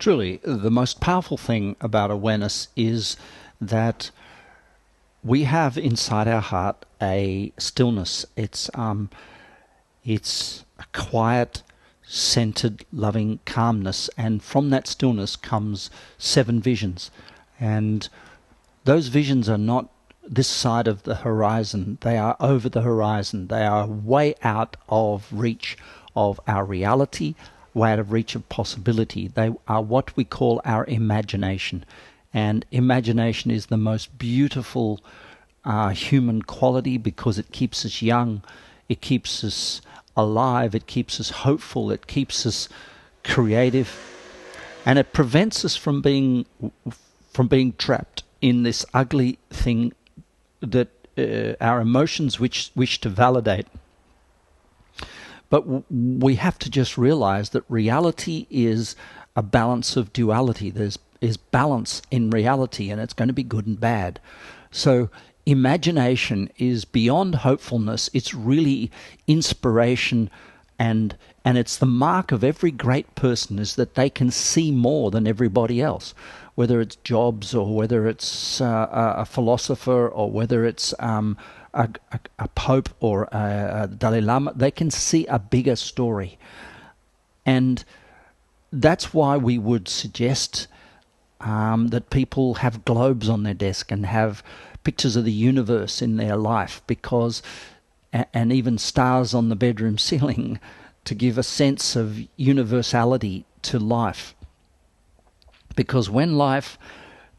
Truly, the most powerful thing about awareness is that we have inside our heart a stillness. It's a quiet, centered, loving calmness, and from that stillness comes 7 visions. And those visions are not this side of the horizon, they are over the horizon. They are way out of reach of our reality, way out of reach of possibility. They are what we call our imagination. And imagination is the most beautiful human quality because it keeps us young, it keeps us alive, it keeps us hopeful, it keeps us creative, and it prevents us from being trapped in this ugly thing that our emotions which wish to validate. But we have to just realize that reality is a balance of duality. There's balance in reality, and it's going to be good and bad. So imagination is beyond hopefulness. It's really inspiration, and it's the mark of every great person is that they can see more than everybody else. Whether it's Jobs or whether it's a philosopher or whether it's a pope or a Dalai Lama, they can see a bigger story. And that's why we would suggest that people have globes on their desk and have pictures of the universe in their life, because, and even stars on the bedroom ceiling, to give a sense of universality to life. Because when life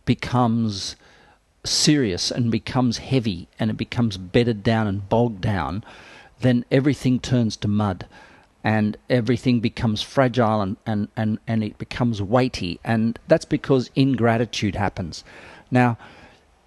becomes serious and becomes heavy and it becomes bedded down and bogged down, then everything turns to mud and everything becomes fragile and it becomes weighty. And that's because ingratitude happens. Now,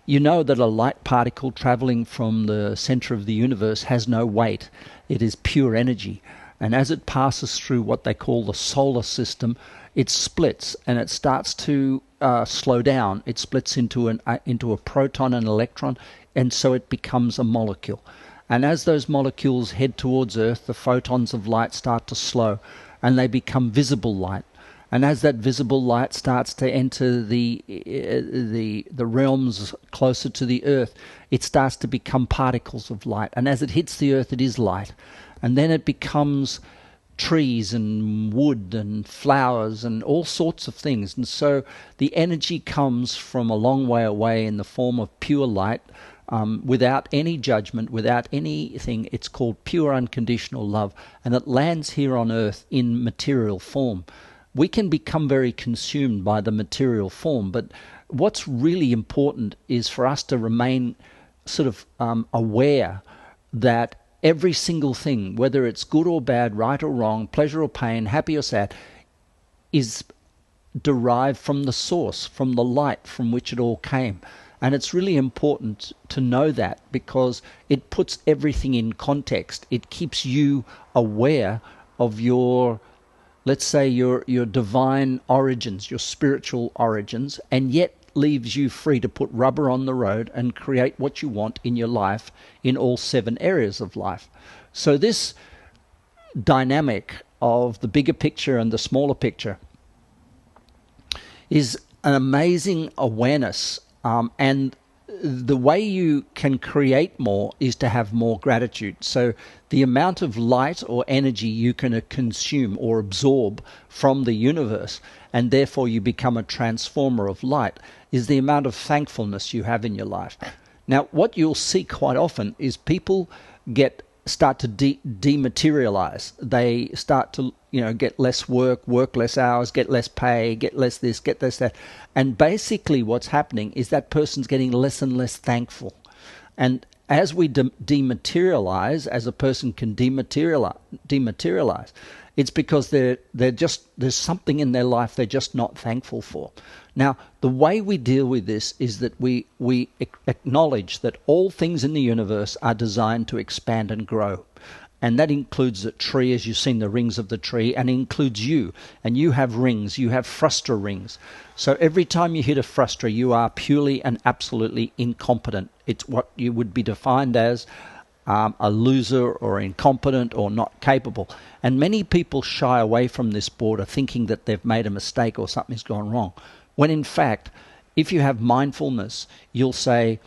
you know that a light particle traveling from the center of the universe has no weight. It is pure energy. And as it passes through what they call the solar system, it splits and it starts to slow down. It splits into a proton and electron, and so it becomes a molecule. And as those molecules head towards Earth, the photons of light start to slow, and they become visible light. And as that visible light starts to enter the realms closer to the Earth, it starts to become particles of light. And as it hits the Earth, it is light. And then it becomes trees and wood and flowers and all sorts of things. And so the energy comes from a long way away in the form of pure light, without any judgment, without anything. It's called pure unconditional love, and it lands here on Earth in material form. We can become very consumed by the material form, but what's really important is for us to remain sort of aware that every single thing, whether it's good or bad, right or wrong, pleasure or pain, happy or sad, is derived from the source, from the light from which it all came. And it's really important to know that, because it puts everything in context. It keeps you aware of your, let's say, your divine origins, your spiritual origins, and yet leaves you free to put rubber on the road and create what you want in your life in all 7 areas of life. So this dynamic of the bigger picture and the smaller picture is an amazing awareness, and the way you can create more is to have more gratitude. So the amount of light or energy you can consume or absorb from the universe, and therefore you become a transformer of light, is the amount of thankfulness you have in your life. Now, what you'll see quite often is people start to dematerialize. They start to get less work less hours, get less pay, get less this, get less that. And basically what's happening is that person's getting less and less thankful. And as we dematerialize, as a person can dematerialize, it's because there's something in their life they're just not thankful for. Now, the way we deal with this is that we acknowledge that all things in the universe are designed to expand and grow. And that includes the tree, as you've seen the rings of the tree, and includes you. And you have rings, you have frustra rings. So every time you hit a frustra, you are purely and absolutely incompetent. It's what you would be defined as a loser or incompetent or not capable. And many people shy away from this border thinking that they've made a mistake or something's gone wrong. When in fact, if you have mindfulness, you'll say,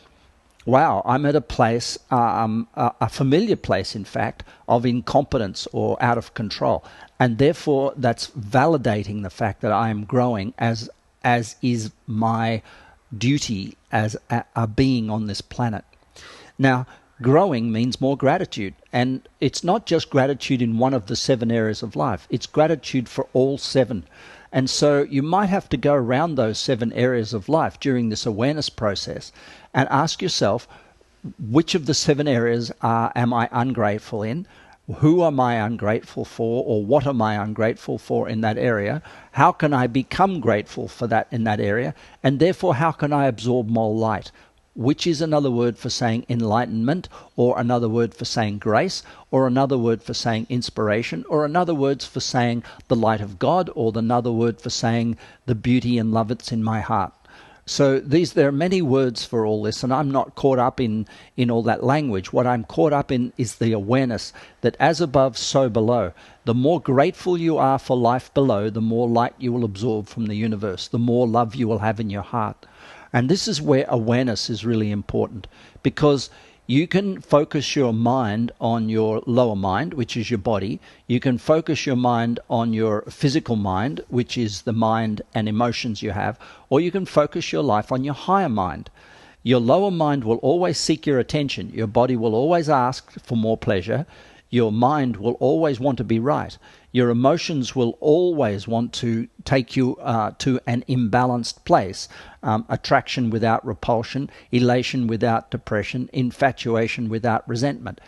wow, I'm at a place, a familiar place, in fact, of incompetence or out of control. And therefore, that's validating the fact that I am growing as is my duty as a being on this planet. Now, growing means more gratitude. And it's not just gratitude in one of the 7 areas of life. It's gratitude for all 7. And so you might have to go around those 7 areas of life during this awareness process and ask yourself, which of the 7 areas am I ungrateful in? Who am I ungrateful for, or what am I ungrateful for in that area? How can I become grateful for that in that area? And therefore, how can I absorb more light? Which is another word for saying enlightenment, or another word for saying grace, or another word for saying inspiration, or another word for saying the light of God, or another word for saying the beauty and love that's in my heart. So there are many words for all this, and I'm not caught up in all that language. What I'm caught up in is the awareness that as above, so below. The more grateful you are for life below, the more light you will absorb from the universe, the more love you will have in your heart. And this is where awareness is really important, because you can focus your mind on your lower mind, which is your body. You can focus your mind on your physical mind, which is the mind and emotions you have, or you can focus your life on your higher mind. Your lower mind will always seek your attention. Your body will always ask for more pleasure. Your mind will always want to be right. Your emotions will always want to take you to an imbalanced place. Attraction without repulsion, elation without depression, infatuation without resentment.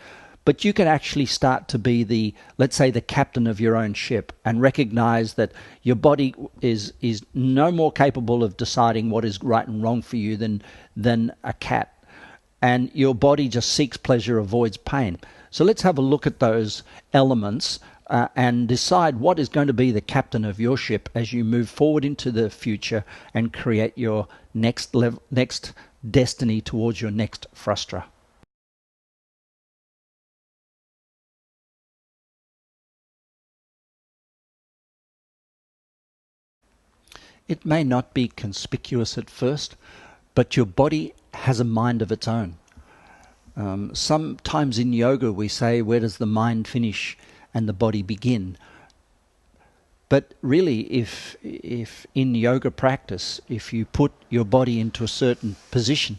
But you can actually start to be let's say, the captain of your own ship, and recognize that your body is no more capable of deciding what is right and wrong for you than a cat. And your body just seeks pleasure, avoids pain. So let's have a look at those elements and decide what is going to be the captain of your ship as you move forward into the future and create your next destiny towards your next frustra. It may not be conspicuous at first, but your body has a mind of its own. Sometimes in yoga we say, where does the mind finish and the body begin? But really, if in yoga practice, if you put your body into a certain position,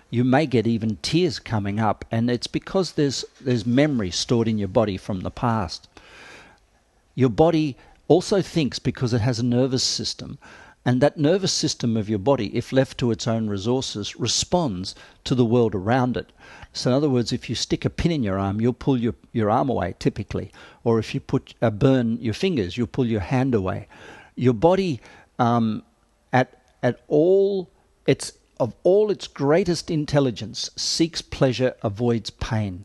you may get even tears coming up, and it's because there's memory stored in your body from the past. Your body also thinks because it has a nervous system, and that nervous system of your body, if left to its own resources, responds to the world around it. So in other words, if you stick a pin in your arm, you'll pull your arm away typically. Or if you burn your fingers, you'll pull your hand away. Your body, at all its greatest intelligence, seeks pleasure, avoids pain.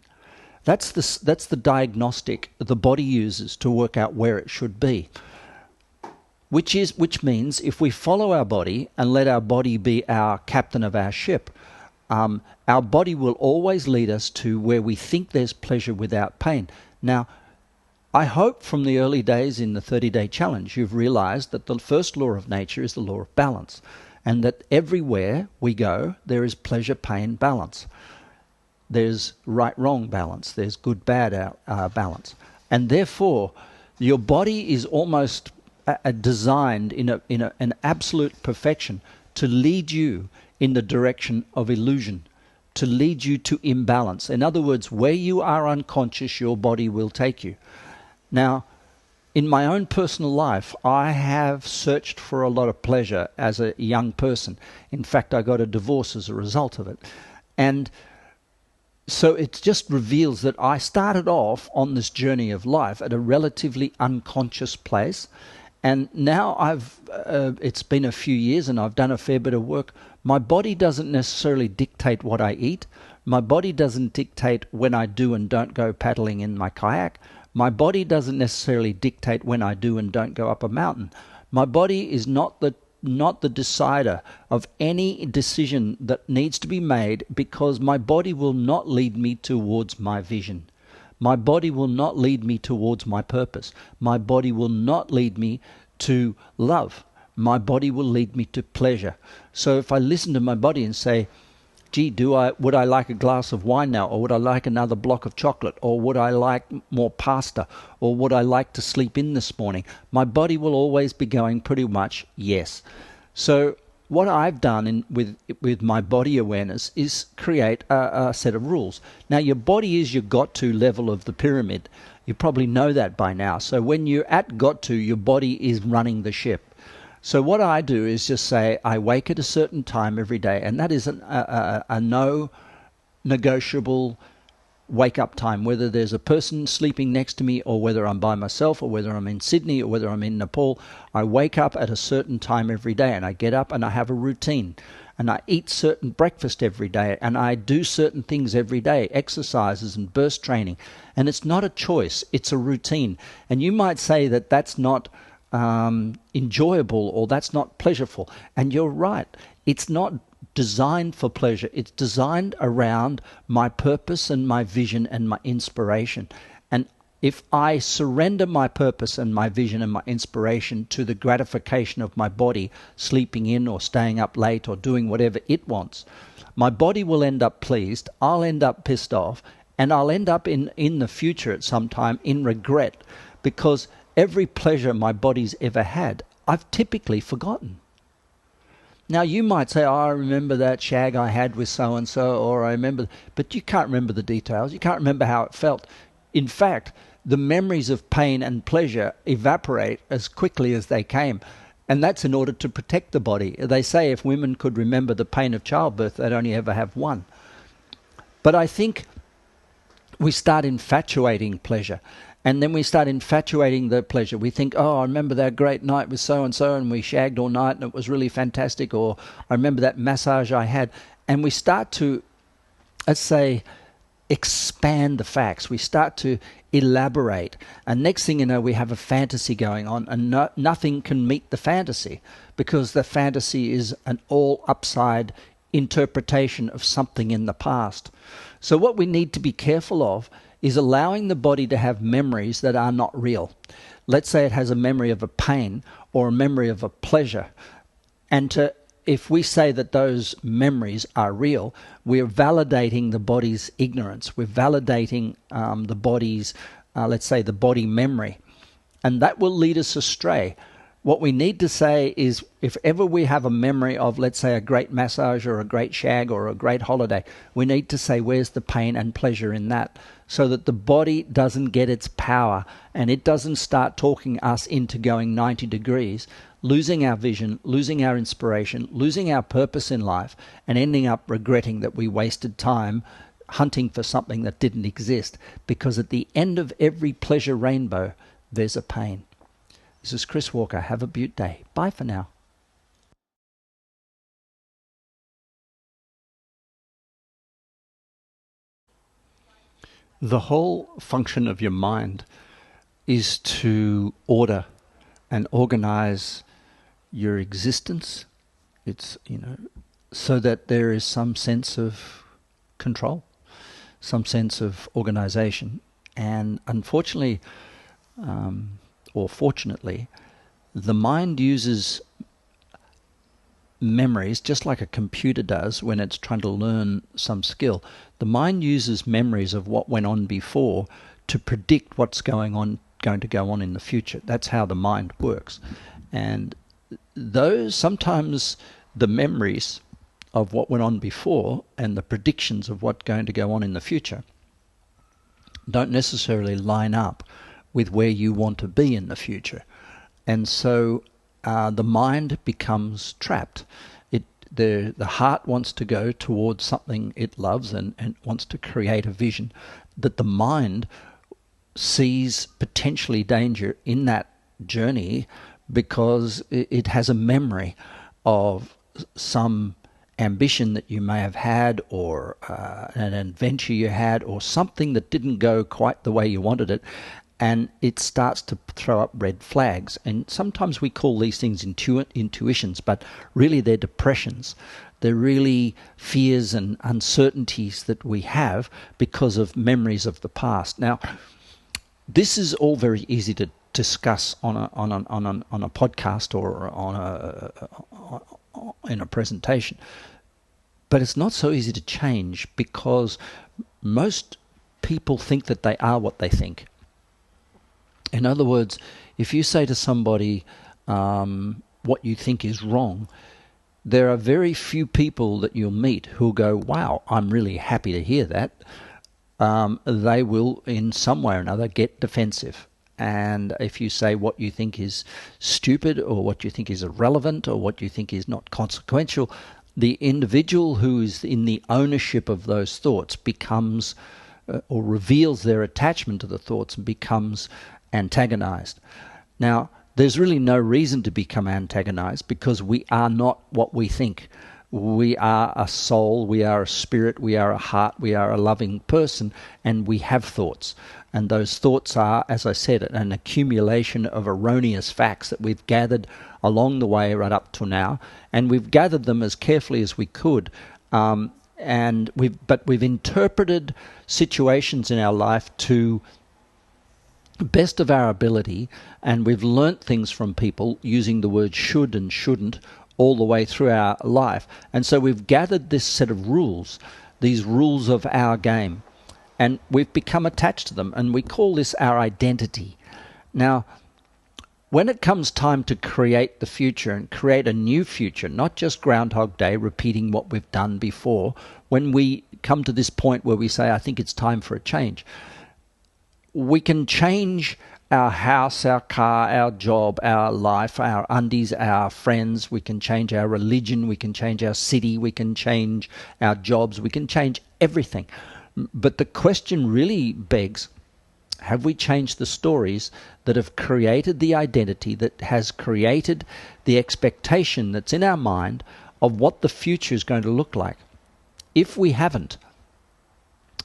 That's the diagnostic the body uses to work out where it should be. Which means if we follow our body and let our body be our captain of our ship, our body will always lead us to where we think there's pleasure without pain. Now, I hope from the early days in the 30-day challenge, you've realized that the first law of nature is the law of balance, and that everywhere we go, there is pleasure, pain, balance. There's right-wrong balance. There's good-bad balance. And therefore, your body is almost designed in an absolute perfection to lead you in the direction of illusion, to lead you to imbalance. In other words, where you are unconscious, your body will take you. Now, in my own personal life, I have searched for a lot of pleasure as a young person. In fact, I got a divorce as a result of it. And so it just reveals that I started off on this journey of life at a relatively unconscious place. And now it's been a few years and I've done a fair bit of work. My body doesn't necessarily dictate what I eat. My body doesn't dictate when I do and don't go paddling in my kayak. My body doesn't necessarily dictate when I do and don't go up a mountain. My body is not the not the decider of any decision that needs to be made, because my body will not lead me towards my vision. My body will not lead me towards my purpose. My body will not lead me to love. My body will lead me to pleasure. So if I listen to my body and say, gee, would I like a glass of wine now, or would I like another block of chocolate, or would I like more pasta, or would I like to sleep in this morning? My body will always be going pretty much yes. So what I've done with my body awareness is create a set of rules. Now, your body is your got-to level of the pyramid. You probably know that by now. So when you're at got-to, your body is running the ship. So what I do is just say, I wake at a certain time every day, and that is a no negotiable wake up time, whether there's a person sleeping next to me, or whether I'm by myself, or whether I'm in Sydney, or whether I'm in Nepal. I wake up at a certain time every day, and I get up and I have a routine, and I eat certain breakfast every day, and I do certain things every day, exercises and burst training. And it's not a choice, it's a routine. And you might say that that's not enjoyable, or that's not pleasurable. And you're right. It's not designed for pleasure. It's designed around my purpose and my vision and my inspiration. And if I surrender my purpose and my vision and my inspiration to the gratification of my body, sleeping in or staying up late or doing whatever it wants, my body will end up pleased, I'll end up pissed off, and I'll end up in the future at some time in regret, because every pleasure my body's ever had, I've typically forgotten. Now, you might say, oh, I remember that shag I had with so-and-so, or I remember, but you can't remember the details. You can't remember how it felt. In fact, the memories of pain and pleasure evaporate as quickly as they came. And that's in order to protect the body. They say if women could remember the pain of childbirth, they'd only ever have one. But I think we start infatuating pleasure. And then we start infatuating the pleasure. We think, oh, I remember that great night with so-and-so, and we shagged all night and it was really fantastic. Or I remember that massage I had. And we start to, let's say, expand the facts. We start to elaborate. And next thing you know, we have a fantasy going on, and nothing can meet the fantasy, because the fantasy is an all upside interpretation of something in the past. So what we need to be careful of is allowing the body to have memories that are not real. Let's say it has a memory of a pain or a memory of a pleasure. And if we say that those memories are real, we're validating the body's ignorance. We're validating the body's, let's say, the body memory. And that will lead us astray. What we need to say is, if ever we have a memory of, let's say, a great massage or a great shag or a great holiday, we need to say, where's the pain and pleasure in that? So that the body doesn't get its power and it doesn't start talking us into going 90 degrees, losing our vision, losing our inspiration, losing our purpose in life, and ending up regretting that we wasted time hunting for something that didn't exist. Because at the end of every pleasure rainbow, there's a pain. This is Chris Walker. Have a beaut day. Bye for now. The whole function of your mind is to order and organize your existence. It's, so that there is some sense of control, some sense of organization. And unfortunately, or fortunately, the mind uses memories just like a computer does when it's trying to learn some skill. The mind uses memories of what went on before to predict what's going to go on in the future. That's how the mind works. And sometimes the memories of what went on before and the predictions of what's going to go on in the future don't necessarily line up with where you want to be in the future. And so the mind becomes trapped. The heart wants to go towards something it loves and wants to create a vision that the mind sees potentially danger in that journey, because it has a memory of some ambition that you may have had, or an adventure you had, or something that didn't go quite the way you wanted it. and it starts to throw up red flags. And sometimes we call these things intuitions, but really they're depressions. They're really fears and uncertainties that we have because of memories of the past. Now, this is all very easy to discuss on a podcast or in a presentation, but it's not so easy to change because most people think that they are what they think. In other words, if you say to somebody what you think is wrong, there are very few people that you'll meet who'll go, wow, I'm really happy to hear that. They will, in some way or another, get defensive. And if you say what you think is stupid or what you think is irrelevant or what you think is not consequential, the individual who is in the ownership of those thoughts becomes or reveals their attachment to the thoughts and becomes antagonized. Now, there's really no reason to become antagonized because we are not what we think. We are a soul, we are a spirit, we are a heart, we are a loving person, and we have thoughts. And those thoughts are, as I said, an accumulation of erroneous facts that we've gathered along the way right up to now, and we've gathered them as carefully as we could. But we've interpreted situations in our life to best of our ability, and we've learnt things from people using the word should and shouldn't all the way through our life. And so we've gathered this set of rules, these rules of our game, and we've become attached to them, and we call this our identity. Now, when it comes time to create the future and create a new future, not just Groundhog Day repeating what we've done before, when we come to this point where we say, I think it's time for a change, we can change our house, our car, our job, our life, our undies, our friends. We can change our religion. We can change our city. We can change our jobs. We can change everything. But the question really begs, have we changed the stories that have created the identity, that has created the expectation that's in our mind of what the future is going to look like? If we haven't,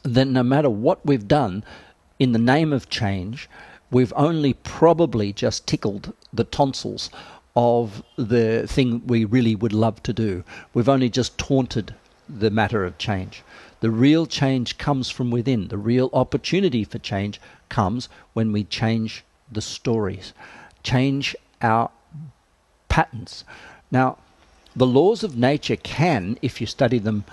then no matter what we've done, in the name of change, we've only probably just tickled the tonsils of the thing we really would love to do. We've only just taunted the matter of change. The real change comes from within. The real opportunity for change comes when we change the stories, change our patterns. Now, the laws of nature can, if you study them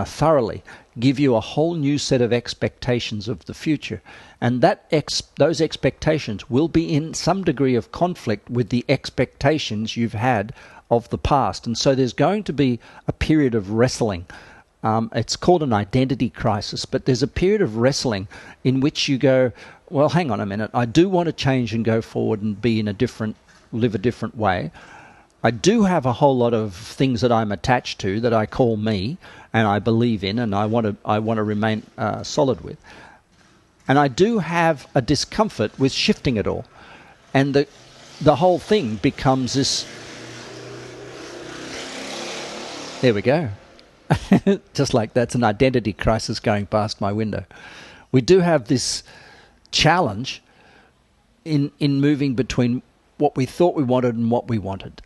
thoroughly, give you a whole new set of expectations of the future. And those expectations will be in some degree of conflict with the expectations you've had of the past. And so there's going to be a period of wrestling. It's called an identity crisis, but there's a period of wrestling in which you go, well, hang on a minute, I do want to change and go forward and live a different way. I do have a whole lot of things that I'm attached to that I call me and I believe in and I want to remain solid with. And I do have a discomfort with shifting it all. And the whole thing becomes this... There we go. Just like that's an identity crisis going past my window. We do have this challenge in moving between what we thought we wanted and what we wanted.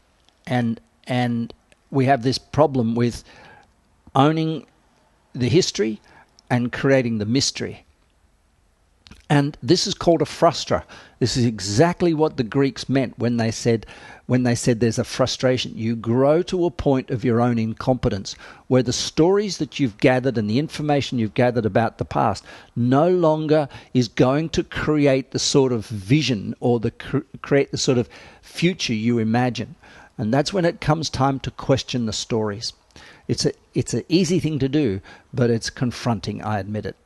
And we have this problem with owning the history and creating the mystery. And this is called a frustra. This is exactly what the Greeks meant when they said there's a frustration. You grow to a point of your own incompetence where the stories that you've gathered and the information you've gathered about the past no longer is going to create the sort of vision or create the sort of future you imagine. And that's when it comes time to question the stories. It's an easy thing to do, but it's confronting, I admit it.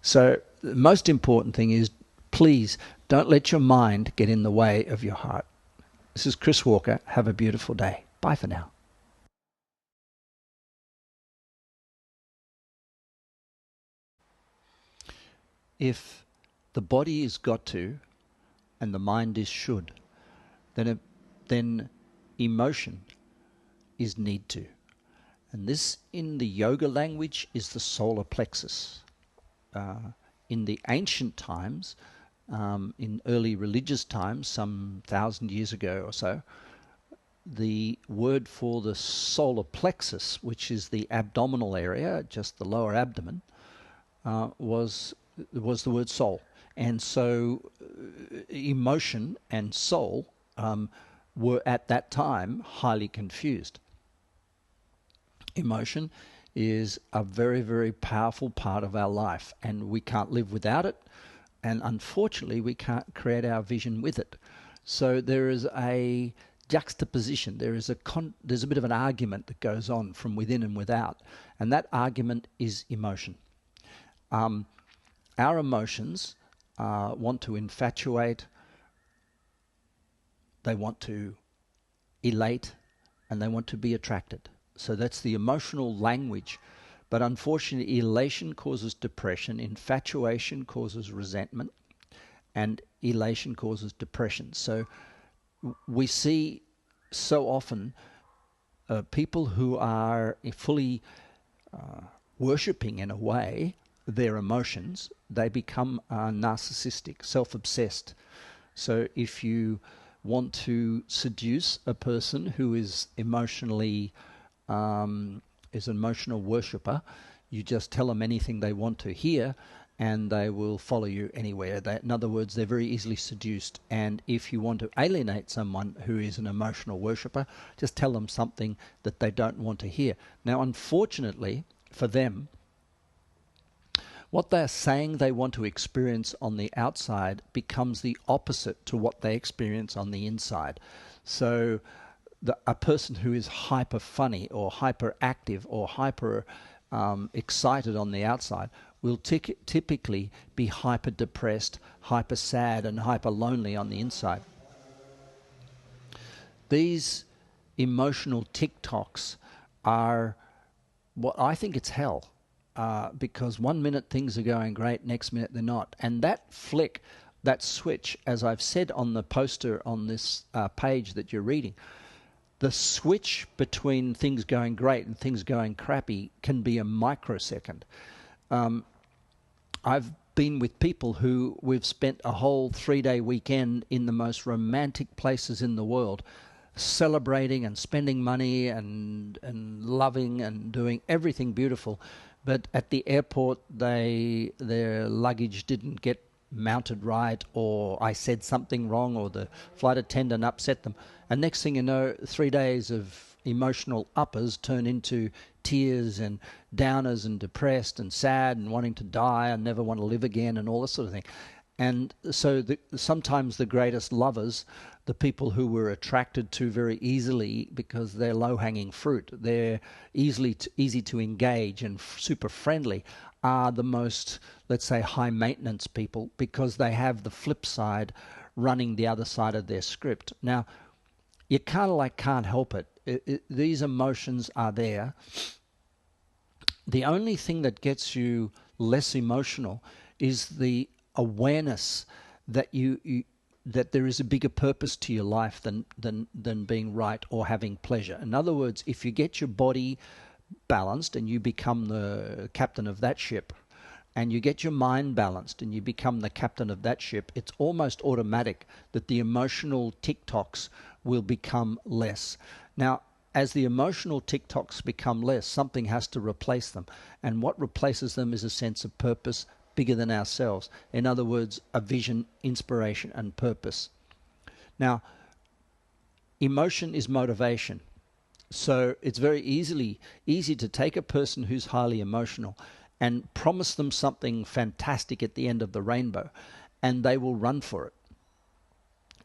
So the most important thing is, please don't let your mind get in the way of your heart. This is Chris Walker. Have a beautiful day. Bye for now. If the body is got to and the mind is should, then emotion is need to. And this, in the yoga language, is the solar plexus. In the ancient times, in early religious times, some 1,000 years ago or so, the word for the solar plexus, which is the abdominal area, just the lower abdomen, was the word soul. And so emotion and soul were at that time highly confused. Emotion is a very, very powerful part of our life, and we can't live without it, and unfortunately we can't create our vision with it. So there is a juxtaposition, there's a bit of an argument that goes on from within and without, and that argument is emotion. Our emotions want to infatuate, they want to elate, and they want to be attracted. So that's the emotional language. But unfortunately, elation causes depression, infatuation causes resentment, and elation causes depression. So we see so often people who are fully worshipping, in a way, their emotions, they become narcissistic, self-obsessed. So if you want to seduce a person who is emotionally is an emotional worshipper, you just tell them anything they want to hear and they will follow you anywhere. In other words, they're very easily seduced. And if you want to alienate someone who is an emotional worshipper, just tell them something that they don't want to hear. Now, unfortunately for them, what they're saying they want to experience on the outside becomes the opposite to what they experience on the inside. So a person who is hyper funny or hyper active or hyper excited on the outside will typically be hyper depressed, hyper sad, and hyper lonely on the inside. These emotional TikToks are what I think it's hell. Because 1 minute things are going great, next minute they're not. And that flick, that switch, as I've said on the poster on this page that you're reading, the switch between things going great and things going crappy can be a microsecond. I've been with people who we've spent a whole 3-day weekend in the most romantic places in the world, celebrating and spending money and loving and doing everything beautiful. But at the airport, their luggage didn't get mounted right, or I said something wrong, or the flight attendant upset them. And next thing you know, 3 days of emotional uppers turn into tears and downers and depressed and sad and wanting to die and never want to live again and all this sort of thing. And so sometimes the greatest lovers, the people who we're attracted to very easily because they're low-hanging fruit, they're easy to engage and super friendly, are the most, let's say, high-maintenance people because they have the flip side running the other side of their script. Now, you kind of can't help it. These emotions are there. The only thing that gets you less emotional is the awareness that that there is a bigger purpose to your life than being right or having pleasure. In other words, if you get your body balanced and you become the captain of that ship, and you get your mind balanced and you become the captain of that ship, it's almost automatic that the emotional TikToks will become less. Now, as the emotional TikToks become less, something has to replace them. And what replaces them is a sense of purpose bigger than ourselves. In other words, a vision, inspiration, and purpose. Now, emotion is motivation. So it's very easy to take a person who's highly emotional and promise them something fantastic at the end of the rainbow, and they will run for it.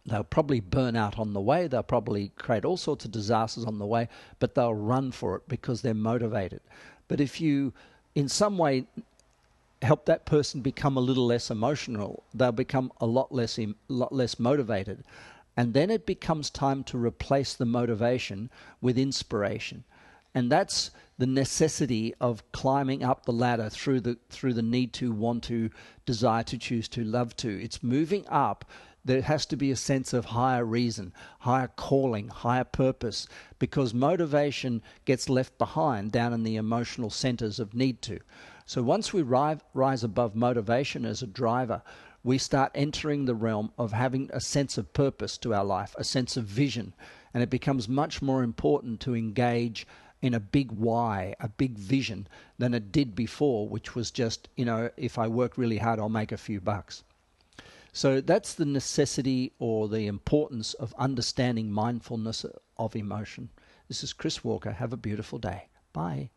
They'll probably burn out on the way, they'll probably create all sorts of disasters on the way, but they'll run for it because they're motivated. But if you, in some way, help that person become a little less emotional, they'll become a lot less motivated. And then it becomes time to replace the motivation with inspiration. And that's the necessity of climbing up the ladder through the need to, want to, desire to, choose to, love to. It's moving up. There has to be a sense of higher reason, higher calling, higher purpose, because motivation gets left behind down in the emotional centers of need to. So once we rise above motivation as a driver, we start entering the realm of having a sense of purpose to our life, a sense of vision, and it becomes much more important to engage in a big why, a big vision, than it did before, which was just, if I work really hard, I'll make a few bucks. So that's the necessity or the importance of understanding mindfulness of emotion. This is Chris Walker. Have a beautiful day. Bye.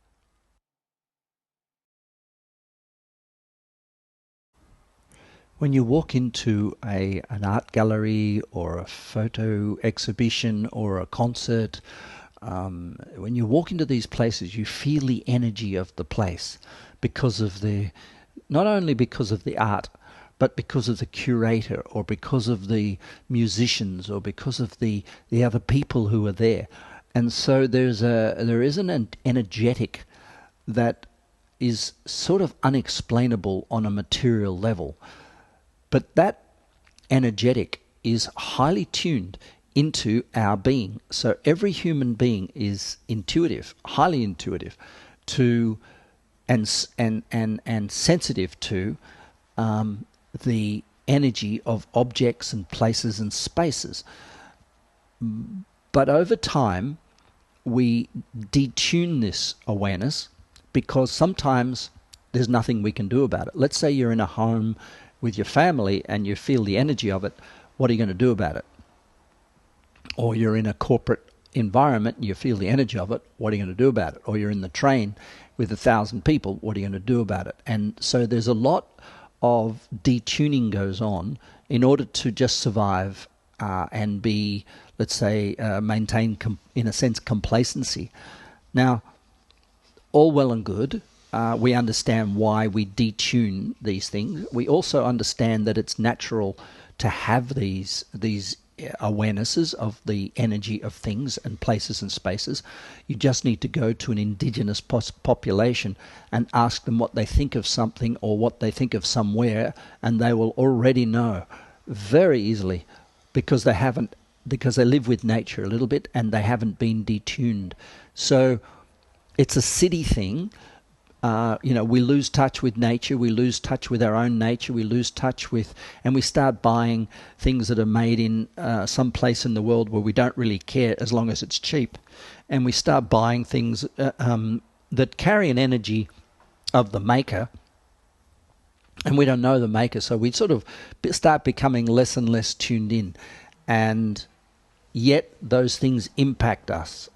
When you walk into an art gallery or a photo exhibition or a concert, when you walk into these places, you feel the energy of the place because of not only because of the art, but because of the curator or because of the musicians or because of the other people who are there. And so there is an energetic that is sort of unexplainable on a material level. But that energetic is highly tuned into our being. So every human being is intuitive, highly intuitive, to and sensitive to the energy of objects and places and spaces. But over time, we detune this awareness because sometimes there's nothing we can do about it. Let's say you're in a home with your family and you feel the energy of it. What are you going to do about it? Or you're in a corporate environment and you feel the energy of it. What are you going to do about it? Or you're in the train with 1,000 people. What are you going to do about it? And so there's a lot of detuning goes on in order to just survive and be, let's say, maintain, in a sense, complacency. Now, all well and good. We understand why we detune these things. We also understand that it's natural to have these awarenesses of the energy of things and places and spaces. You just need to go to an indigenous population and ask them what they think of something or what they think of somewhere, and they will already know very easily because they live with nature a little bit and they haven't been detuned. So it's a city thing. We lose touch with nature, we lose touch with our own nature, we lose touch with, and we start buying things that are made in some place in the world where we don't really care as long as it's cheap. And we start buying things that carry an energy of the maker, and we don't know the maker, so we sort of start becoming less and less tuned in. And yet those things impact us.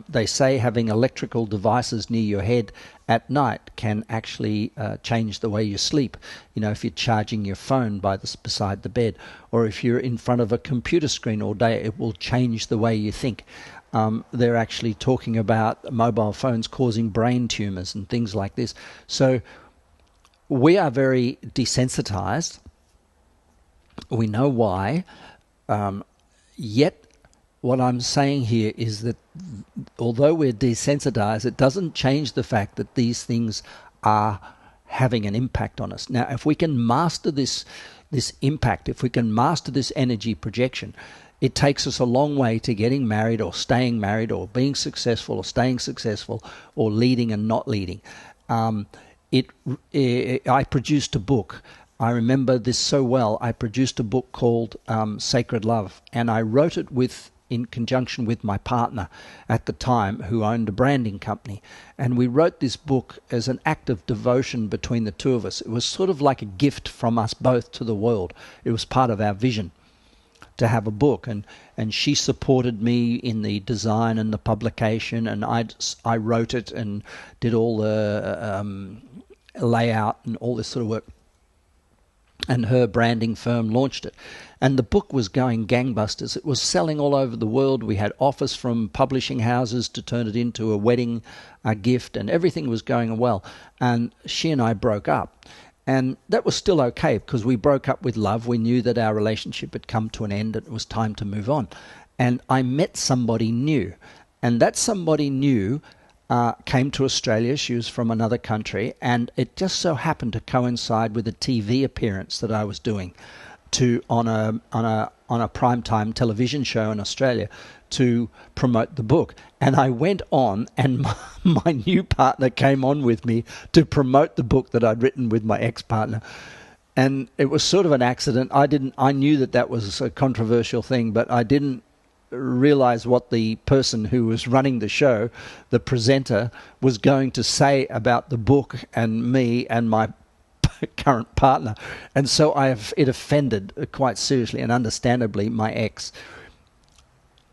They say having electrical devices near your head at night can actually change the way you sleep. If you're charging your phone beside the bed, or if you're in front of a computer screen all day, it will change the way you think. They're actually talking about mobile phones causing brain tumors and things like this. So we are very desensitized. We know why. Yet what I'm saying here is that although we're desensitized, it doesn't change the fact that these things are having an impact on us. Now, if we can master this impact, if we can master this energy projection, it takes us a long way to getting married or staying married or being successful or staying successful or leading and not leading. I produced a book. I remember this so well. I produced a book called Sacred Love, and I wrote it in conjunction with my partner at the time, who owned a branding company. And we wrote this book as an act of devotion between the two of us. It was sort of like a gift from us both to the world. It was part of our vision to have a book, and she supported me in the design and the publication, and I wrote it and did all the layout and all this sort of work. And her branding firm launched it. And the book was going gangbusters. It was selling all over the world. We had offers from publishing houses to turn it into a wedding gift, and everything was going well. And she and I broke up. And that was still okay because we broke up with love. We knew that our relationship had come to an end and it was time to move on. And I met somebody new. And that somebody new came to Australia. She was from another country, and it just so happened to coincide with a TV appearance that I was doing on a primetime television show in Australia to promote the book. And I went on, and my new partner came on with me to promote the book that I'd written with my ex-partner. And it was sort of an accident. I knew that that was a controversial thing, but I didn't realize what the person who was running the show, the presenter, was going to say about the book and me and my current partner. And so it offended quite seriously and understandably my ex.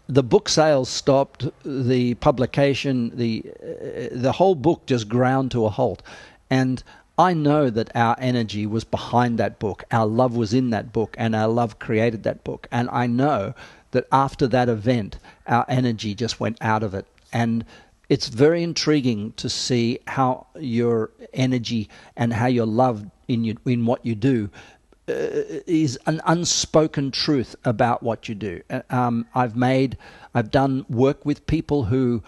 The book sales stopped, the publication, the whole book just ground to a halt. And I know that our energy was behind that book. Our love was in that book, and our love created that book. And I know that after that event, our energy just went out of it. And it's very intriguing to see how your energy and how your love in what you do is an unspoken truth about what you do. I've done work with people who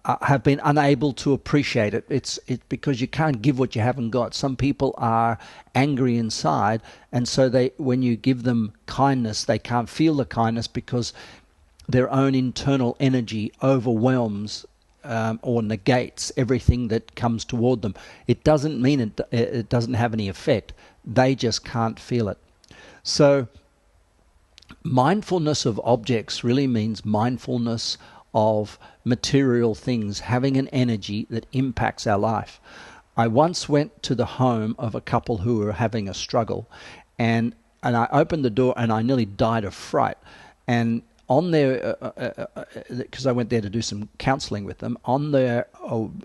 have been unable to appreciate it. It's because you can't give what you haven't got. Some people are angry inside, and so when you give them kindness, they can't feel the kindness because their own internal energy overwhelms or negates everything that comes toward them. It doesn't mean it doesn't have any effect. They just can't feel it. So mindfulness of objects really means mindfulness of material things having an energy that impacts our life. I once went to the home of a couple who were having a struggle, and I opened the door and I nearly died of fright. And on their, because I went there to do some counselling with them, on their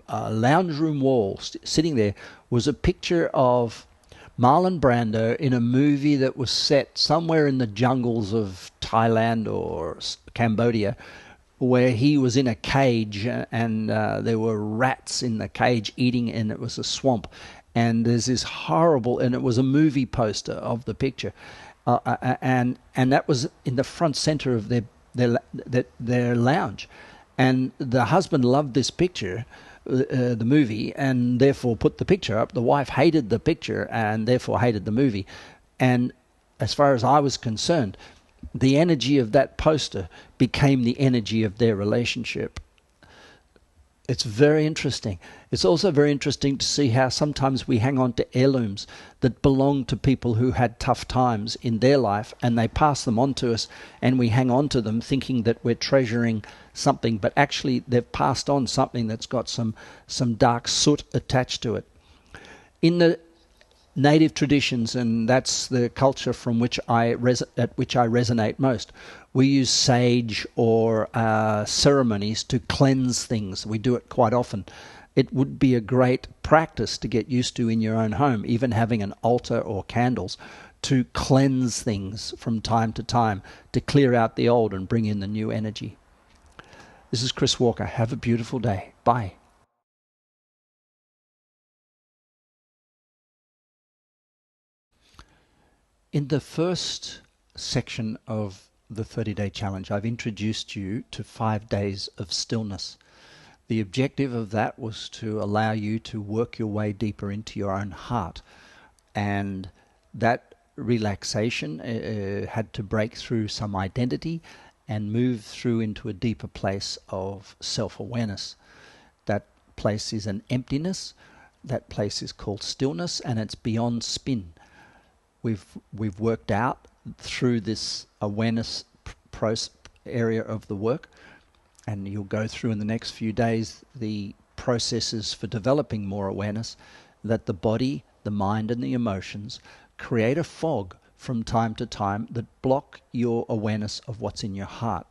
lounge room wall, sitting there, was a picture of Marlon Brando in a movie that was set somewhere in the jungles of Thailand or Cambodia, where he was in a cage and there were rats in the cage eating, and it was a swamp. And there's this horrible, and it was a movie poster of the picture. And that was in the front center of their lounge. And the husband loved this picture, the movie, and therefore put the picture up. The wife hated the picture and therefore hated the movie. And as far as I was concerned, the energy of that poster became the energy of their relationship. It's very interesting. It's also very interesting to see how sometimes we hang on to heirlooms that belong to people who had tough times in their life, and they pass them on to us, and we hang on to them thinking that we're treasuring something, but actually they've passed on something that's got some dark soot attached to it. In the native traditions, and that's the culture from which at which I resonate most, we use sage or ceremonies to cleanse things. We do it quite often. It would be a great practice to get used to in your own home, even having an altar or candles, to cleanse things from time to time, to clear out the old and bring in the new energy. This is Chris Walker. Have a beautiful day. Bye. In the first section of the 30-day challenge, I've introduced you to 5 days of stillness. The objective of that was to allow you to work your way deeper into your own heart. And that relaxation had to break through some identity and move through into a deeper place of self-awareness. That place is an emptiness. That place is called stillness, and it's beyond spin. We've worked out through this awareness area of the work, and you'll go through in the next few days the processes for developing more awareness, that the body, the mind, and the emotions create a fog from time to time that block your awareness of what's in your heart.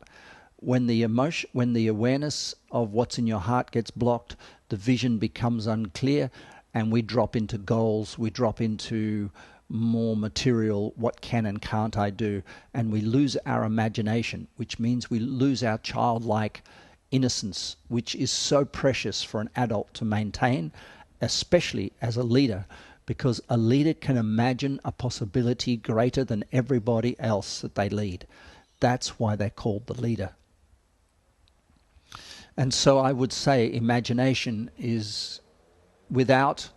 When the awareness of what's in your heart gets blocked, the vision becomes unclear, and we drop into goals, we drop into more material, what can and can't I do, and we lose our imagination, which means we lose our childlike innocence, which is so precious for an adult to maintain, especially as a leader, because a leader can imagine a possibility greater than everybody else that they lead. That's why they're called the leader. And so I would say imagination is, without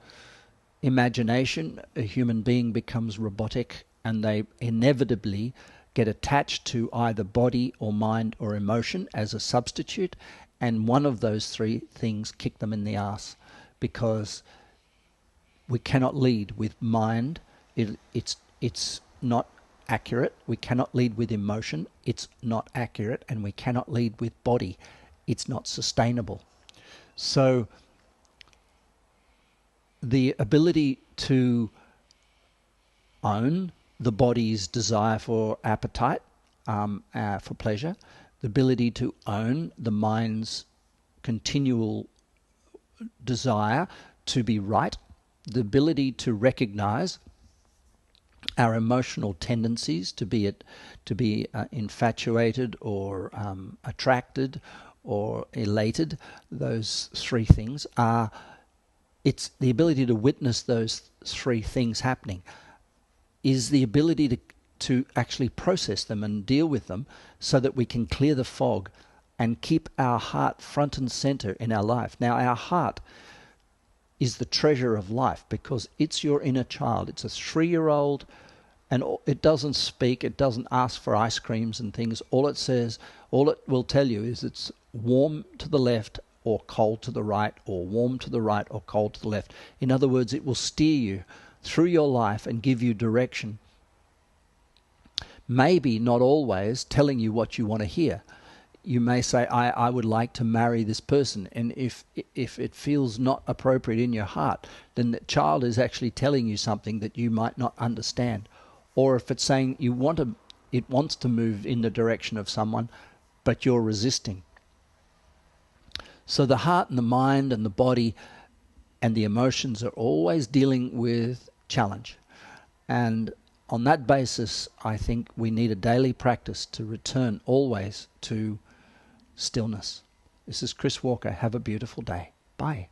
imagination, a human being becomes robotic, and they inevitably get attached to either body or mind or emotion as a substitute, and one of those three things kick them in the ass, because We cannot lead with mind. It's not accurate. We cannot lead with emotion. It's not accurate. And we cannot lead with body. It's not sustainable. So the ability to own the body's desire for appetite, for pleasure, the ability to own the mind's continual desire to be right, the ability to recognize our emotional tendencies to be infatuated or attracted or elated. Those three things are. It's the ability to witness those three things happening. Is the ability to actually process them and deal with them so that we can clear the fog and keep our heart front and center in our life. Now, our heart is the treasure of life because it's your inner child. It's a 3-year-old, and it doesn't speak. It doesn't ask for ice creams and things. All it will tell you is it's warm to the left or cold to the right, or warm to the right or cold to the left. In other words, it will steer you through your life and give you direction. Maybe not always telling you what you want to hear. You may say, I would like to marry this person. And if it feels not appropriate in your heart, then the child is actually telling you something that you might not understand. Or if it's saying it wants to move in the direction of someone, but you're resisting. So the heart and the mind and the body and the emotions are always dealing with challenge. And on that basis, I think we need a daily practice to return always to stillness. This is Chris Walker. Have a beautiful day. Bye.